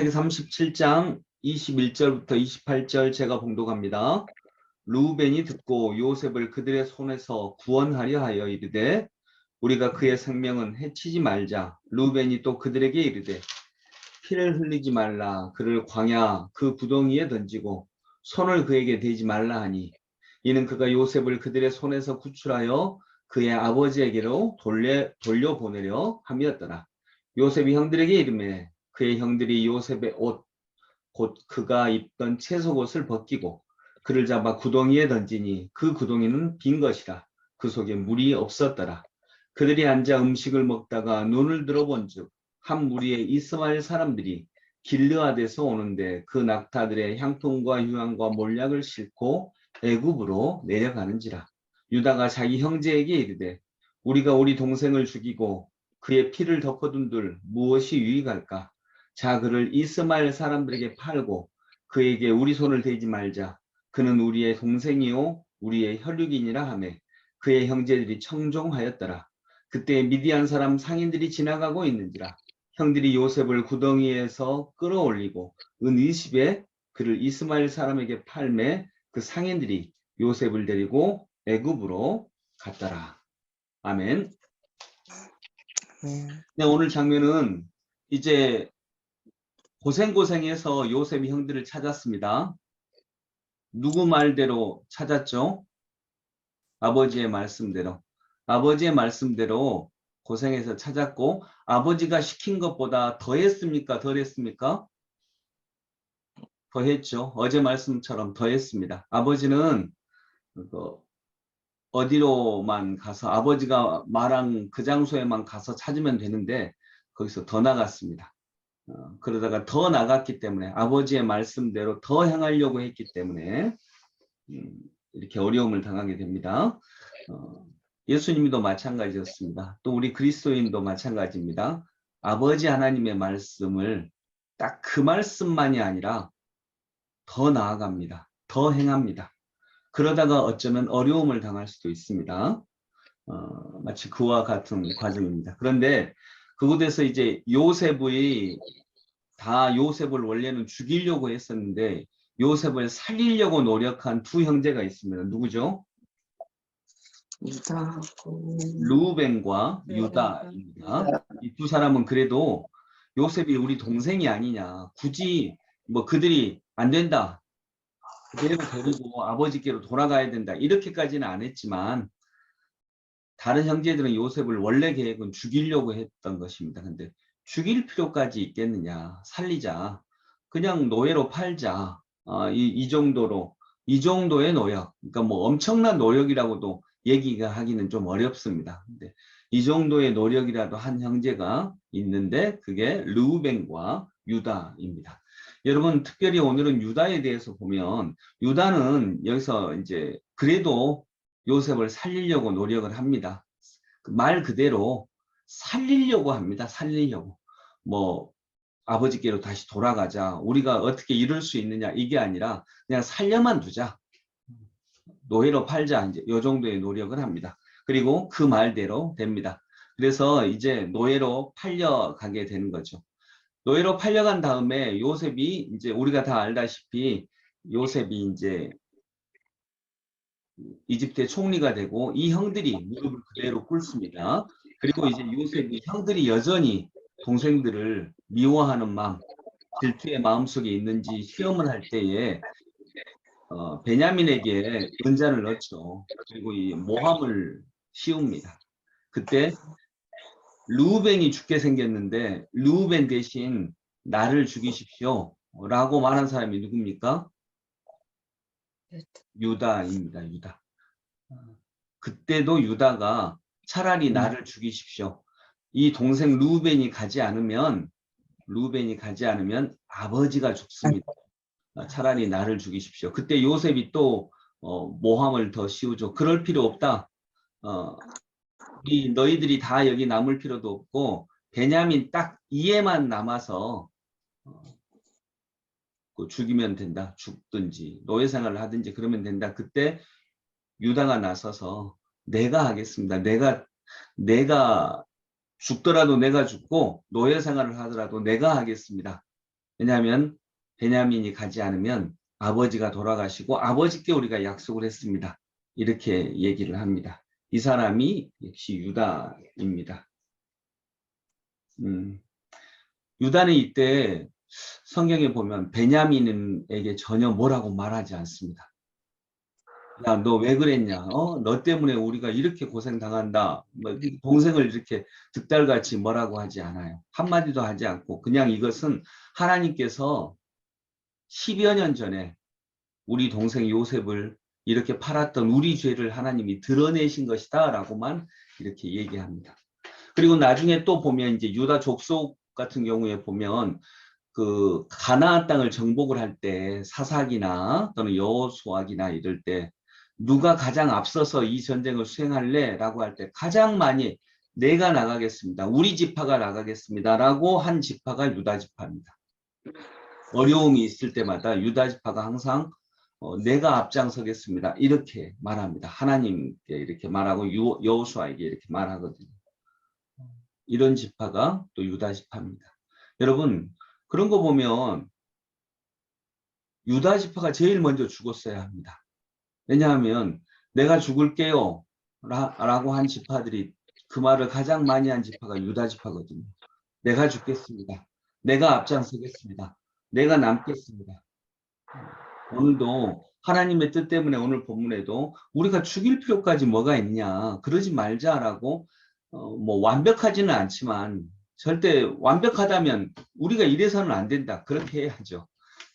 창세기 37장 21절부터 28절 제가 봉독합니다. 르우벤이 듣고 요셉을 그들의 손에서 구원하려 하여 이르되 우리가 그의 생명은 해치지 말자. 르우벤이 또 그들에게 이르되 피를 흘리지 말라. 그를 광야 그 구덩이에 던지고 손을 그에게 대지 말라 하니 이는 그가 요셉을 그들의 손에서 구출하여 그의 아버지에게로 돌려보내려 함이었더라. 요셉이 형들에게 이르매 그의 형들이 요셉의 옷 곧 그가 입던 채속옷을 벗기고 그를 잡아 구덩이에 던지니 그 구덩이는 빈 것이라. 그 속에 물이 없었더라. 그들이 앉아 음식을 먹다가 눈을 들어본즉 한 무리의 이스마엘 사람들이 길르앗에서 오는데 그 낙타들의 향품과 휴향과 몰약을 싣고 애굽으로 내려가는지라. 유다가 자기 형제에게 이르되 우리가 우리 동생을 죽이고 그의 피를 덮어둔들 무엇이 유익할까? 자, 그를 이스마엘 사람들에게 팔고 그에게 우리 손을 대지 말자. 그는 우리의 동생이요 우리의 혈육이니라 하매 그의 형제들이 청종하였더라. 그때 미디안 사람 상인들이 지나가고 있는지라. 형들이 요셉을 구덩이에서 끌어올리고 은 20에 그를 이스마엘 사람에게 팔매 그 상인들이 요셉을 데리고 애굽으로 갔더라. 아멘. 네, 오늘 장면은 이제 고생고생해서 요셉이 형들을 찾았습니다. 누구 말대로 찾았죠? 아버지의 말씀대로. 아버지의 말씀대로 고생해서 찾았고 아버지가 시킨 것보다 더 했습니까? 덜 했습니까? 더 했죠. 어제 말씀처럼 더 했습니다. 아버지는 어디로만 가서 아버지가 말한 그 장소에만 가서 찾으면 되는데 거기서 더 나갔습니다. 그러다가 더 나갔기 때문에 아버지의 말씀대로 더 행하려고 했기 때문에 이렇게 어려움을 당하게 됩니다. 예수님도 마찬가지였습니다. 또 우리 그리스도인도 마찬가지입니다. 아버지 하나님의 말씀을 딱 그 말씀만이 아니라 더 나아갑니다. 더 행합니다. 그러다가 어쩌면 어려움을 당할 수도 있습니다. 마치 그와 같은 과정입니다. 그런데 그곳에서 이제 요셉을 원래는 죽이려고 했었는데 요셉을 살리려고 노력한 두 형제가 있습니다. 누구죠? 르우벤과 유다입니다. 이 두 사람은 그래도 요셉이 우리 동생이 아니냐. 굳이 뭐 그들이 안 된다. 그대로 데리고 아버지께로 돌아가야 된다. 이렇게까지는 안 했지만 다른 형제들은 요셉을 원래 계획은 죽이려고 했던 것입니다. 근데 죽일 필요까지 있겠느냐. 살리자. 그냥 노예로 팔자. 이 정도의 노력. 그러니까 뭐 엄청난 노력이라고도 얘기가 하기는 좀 어렵습니다. 근데 이 정도의 노력이라도 한 형제가 있는데 그게 르우벤과 유다입니다. 여러분 특별히 오늘은 유다에 대해서 보면 유다는 여기서 이제 그래도 요셉을 살리려고 노력을 합니다. 말 그대로 살리려고 합니다. 살리려고. 뭐 아버지께로 다시 돌아가자. 우리가 어떻게 이룰 수 있느냐 이게 아니라 그냥 살려만 두자. 노예로 팔자. 이제 이 정도의 노력을 합니다. 그리고 그 말대로 됩니다. 그래서 이제 노예로 팔려가게 되는 거죠. 노예로 팔려간 다음에 요셉이 이제 우리가 다 알다시피 요셉이 이제 이집트의 총리가 되고 이 형들이 무릎을 그대로 꿇습니다. 그리고 이제 요셉이 형들이 여전히 동생들을 미워하는 마음, 질투의 마음속에 있는지 시험을 할 때에 베냐민에게 은자를 넣죠. 그리고 이 모함을 씌웁니다. 그때 르우벤이 죽게 생겼는데 르우벤 대신 나를 죽이십시오 라고 말한 사람이 누굽니까? 유다입니다. 유다. 그때도 유다가 차라리 나를 죽이십시오. 이 동생 르우벤이 가지 않으면 아버지가 죽습니다. 차라리 나를 죽이십시오. 그때 요셉이 또 모함을 더 씌우죠. 그럴 필요 없다. 너희들이 다 여기 남을 필요도 없고 베냐민 딱 이에만 남아서 죽이면 된다. 죽든지 노예 생활을 하든지 그러면 된다. 그때 유다가 나서서 내가 하겠습니다. 내가 죽더라도 내가 죽고 노예 생활을 하더라도 내가 하겠습니다. 왜냐하면 베냐민이 가지 않으면 아버지가 돌아가시고 아버지께 우리가 약속을 했습니다. 이렇게 얘기를 합니다. 이 사람이 역시 유다입니다. 유다는 이때 성경에 보면 베냐민에게 전혀 뭐라고 말하지 않습니다. 야, 너 왜 그랬냐? 너 때문에 우리가 이렇게 고생당한다. 뭐, 동생을 이렇게 득달같이 뭐라고 하지 않아요. 한마디도 하지 않고 그냥 이것은 하나님께서 10여 년 전에 우리 동생 요셉을 이렇게 팔았던 우리 죄를 하나님이 드러내신 것이다 라고만 이렇게 얘기합니다. 그리고 나중에 또 보면 이제 유다 족속 같은 경우에 보면 그 가나안 땅을 정복을 할 때 사삭이나 또는 여호수아기나 이럴 때 누가 가장 앞서서 이 전쟁을 수행할래? 라고 할 때 가장 많이 내가 나가겠습니다. 우리 지파가 나가겠습니다. 라고 한 지파가 유다 지파입니다. 어려움이 있을 때마다 유다 지파가 항상 내가 앞장서겠습니다. 이렇게 말합니다. 하나님께 이렇게 말하고 여호수아에게 이렇게 말하거든요. 이런 지파가 또 유다 지파입니다. 여러분 그런 거 보면 유다 지파가 제일 먼저 죽었어야 합니다. 왜냐하면 내가 죽을게요 라고 한 지파들이 그 말을 가장 많이 한 지파가 유다 지파거든요. 내가 죽겠습니다. 내가 앞장서겠습니다. 내가 남겠습니다. 오늘도 하나님의 뜻 때문에 오늘 본문에도 우리가 죽일 필요까지 뭐가 있냐 그러지 말자라고 뭐 완벽하지는 않지만 절대 완벽하다면 우리가 이래서는 안 된다 그렇게 해야죠.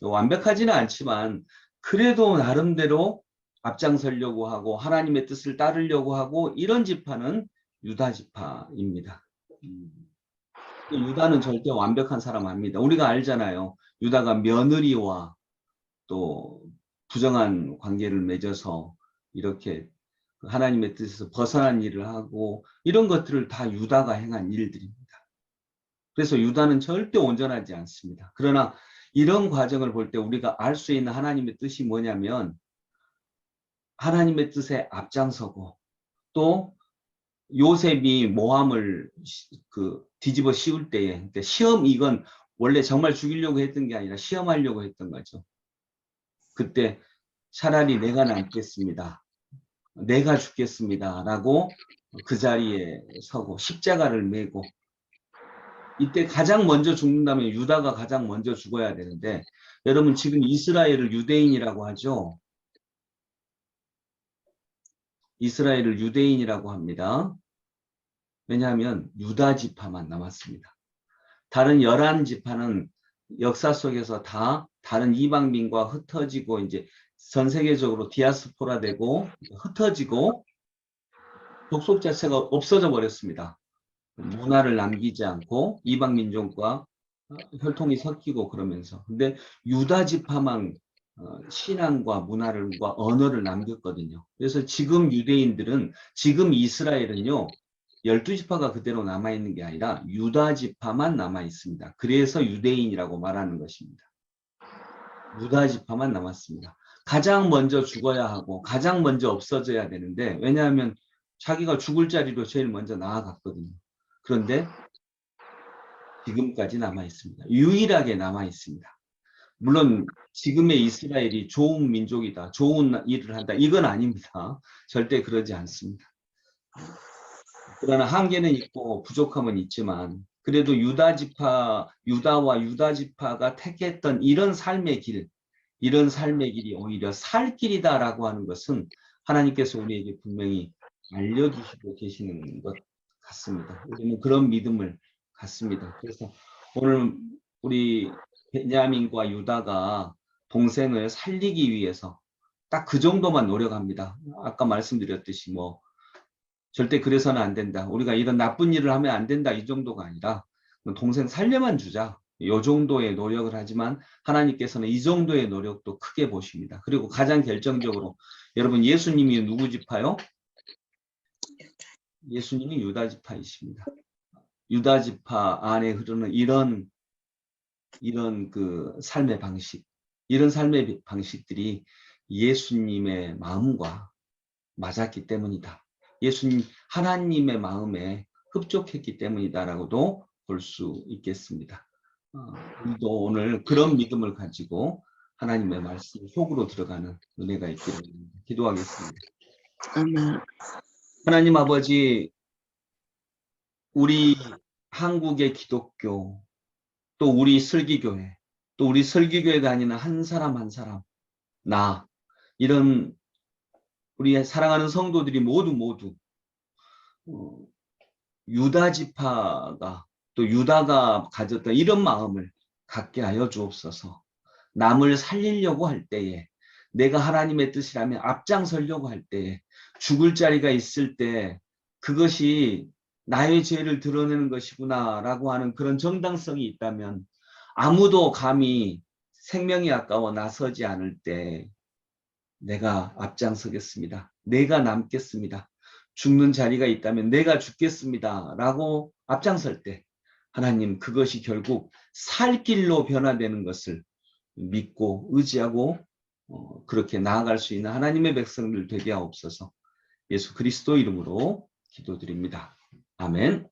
완벽하지는 않지만 그래도 나름대로 앞장서려고 하고 하나님의 뜻을 따르려고 하고 이런 지파는 유다 지파입니다. 유다는 절대 완벽한 사람 아닙니다. 우리가 알잖아요. 유다가 며느리와 또 부정한 관계를 맺어서 이렇게 하나님의 뜻에서 벗어난 일을 하고 이런 것들을 다 유다가 행한 일들입니다. 그래서 유다는 절대 온전하지 않습니다. 그러나 이런 과정을 볼 때 우리가 알 수 있는 하나님의 뜻이 뭐냐면 하나님의 뜻에 앞장서고 또 요셉이 모함을 뒤집어 씌울 때에 시험 이건 원래 정말 죽이려고 했던 게 아니라 시험하려고 했던 거죠. 그때 차라리 내가 남겠습니다. 내가 죽겠습니다. 라고 그 자리에 서고 십자가를 메고 이때 가장 먼저 죽는다면 유다가 가장 먼저 죽어야 되는데 여러분 지금 이스라엘을 유대인이라고 하죠. 이스라엘을 유대인이라고 합니다. 왜냐하면 유다 지파만 남았습니다. 다른 11지파는 역사 속에서 다 다른 이방민과 흩어지고 이제 전 세계적으로 디아스포라 되고 흩어지고 족속 자체가 없어져 버렸습니다. 문화를 남기지 않고 이방 민족과 혈통이 섞이고 그러면서 근데 유다 지파만 신앙과 문화를과 언어를 남겼거든요. 그래서 지금 유대인들은 지금 이스라엘은요 12지파가 그대로 남아있는 게 아니라 유다 지파만 남아있습니다. 그래서 유대인이라고 말하는 것입니다. 유다 지파만 남았습니다. 가장 먼저 죽어야 하고 가장 먼저 없어져야 되는데 왜냐하면 자기가 죽을 자리로 제일 먼저 나아갔거든요. 그런데 지금까지 남아있습니다. 유일하게 남아있습니다. 물론 지금의 이스라엘이 좋은 민족이다. 좋은 일을 한다. 이건 아닙니다. 절대 그러지 않습니다. 그러나 한계는 있고 부족함은 있지만 그래도 유다와 유다 지파가 택했던 이런 삶의 길이 오히려 살 길이다라고 하는 것은 하나님께서 우리에게 분명히 알려주시고 계시는 것 같습니다. 우리는 그런 믿음을 갖습니다. 그래서 오늘 우리 베냐민과 유다가 동생을 살리기 위해서 딱 그 정도만 노력합니다. 아까 말씀드렸듯이 뭐 절대 그래서는 안 된다. 우리가 이런 나쁜 일을 하면 안 된다. 이 정도가 아니라 동생 살려만 주자. 이 정도의 노력을 하지만 하나님께서는 이 정도의 노력도 크게 보십니다. 그리고 가장 결정적으로 여러분 예수님이 누구 지파요? 예수님이 유다 지파이십니다. 유다 지파 안에 흐르는 이런 그 삶의 방식, 이런 삶의 방식들이 예수님의 마음과 맞았기 때문이다. 예수님 하나님의 마음에 흡족했기 때문이다라고도 볼 수 있겠습니다. 우리도 오늘 그런 믿음을 가지고 하나님의 말씀 속으로 들어가는 은혜가 있기를 기도하겠습니다. 아멘. 하나님 아버지, 우리 한국의 기독교, 또 우리 설기교회, 또 우리 설기교회 다니는 한 사람 한 사람, 나, 이런 우리 사랑하는 성도들이 모두 유다 지파가 또 유다가 가졌던 이런 마음을 갖게 하여 주옵소서. 남을 살리려고 할 때에, 내가 하나님의 뜻이라면 앞장서려고 할 때에, 죽을 자리가 있을 때 그것이 나의 죄를 드러내는 것이구나 라고 하는 그런 정당성이 있다면 아무도 감히 생명이 아까워 나서지 않을 때 내가 앞장서겠습니다. 내가 남겠습니다. 죽는 자리가 있다면 내가 죽겠습니다. 라고 앞장설 때 하나님, 그것이 결국 살 길로 변화되는 것을 믿고 의지하고 그렇게 나아갈 수 있는 하나님의 백성들 되게 하옵소서. 예수 그리스도 이름으로 기도드립니다. 아멘.